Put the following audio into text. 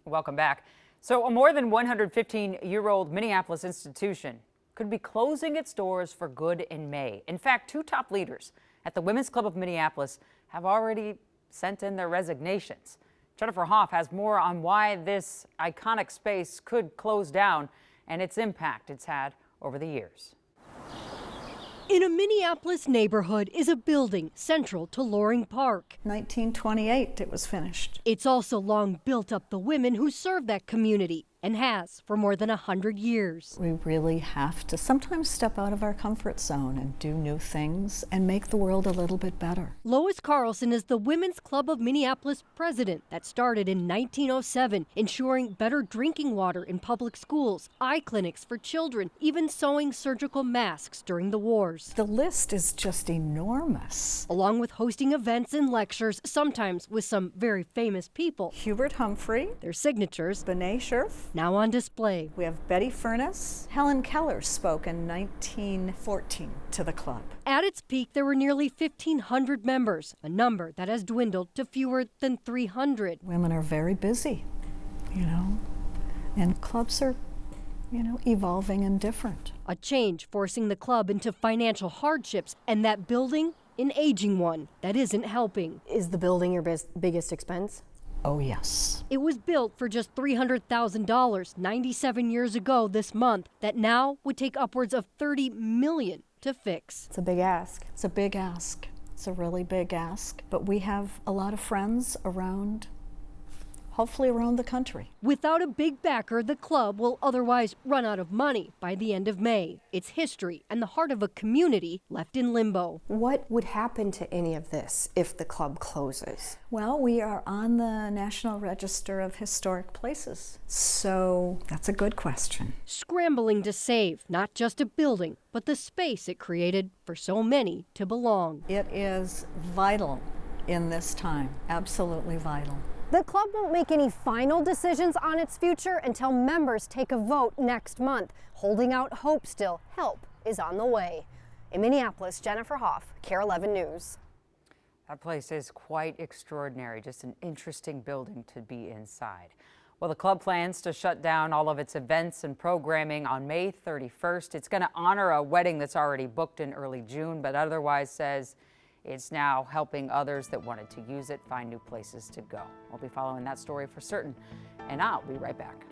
Welcome back. So, a more than 115-year-old Minneapolis institution could be closing its doors for good in May. In fact, two top leaders at the Women's Club of Minneapolis have already sent in their resignations. Jennifer Hoff has more on why this iconic space could close down and its impact it's had over the years. In a Minneapolis neighborhood is a building central to Loring Park. 1928 it was finished. It's also long built up the women who serve that community and has for more than 100 years. We really have to sometimes step out of our comfort zone and do new things and make the world a little bit better. Lois Carlson is the Women's Club of Minneapolis president that started in 1907, ensuring better drinking water in public schools, eye clinics for children, even sewing surgical masks during the wars. The list is just enormous. Along with hosting events and lectures, sometimes with some very famous people. Hubert Humphrey, Their signatures B'nai Scherf, now on display. we have Betty Furness. Helen Keller spoke in 1914 to the club. At its peak, there were nearly 1,500 members, a number that has dwindled to fewer than 300. Women are very busy, and clubs are, evolving and different. A change forcing the club into financial hardships, and that building, an aging one that isn't helping. Is the building your biggest expense? Oh, yes. It was built for just $300,000 97 years ago this month, that now would take upwards of $30 million to fix. It's a big ask. It's a big ask. It's a really big ask. But we have a lot of friends around, hopefully around the country. Without a big backer, the club will otherwise run out of money by the end of May. Its history and the heart of a community left in limbo. What would happen to any of this if the club closes? Well, we are on the National Register of Historic Places. So that's a good question. Scrambling to save not just a building, but the space it created for so many to belong. It is vital in this time, absolutely vital. The club won't make any final decisions on its future until members take a vote next month. Holding out hope still, help is on the way. In Minneapolis, Jennifer Hoff, KARE 11 News. That place is quite extraordinary, just an interesting building to be inside. Well, the club plans to shut down all of its events and programming on May 31st. It's going to honor a wedding that's already booked in early June, but otherwise says it's now helping others that wanted to use it find new places to go. We'll be following that story for certain, and I'll be right back.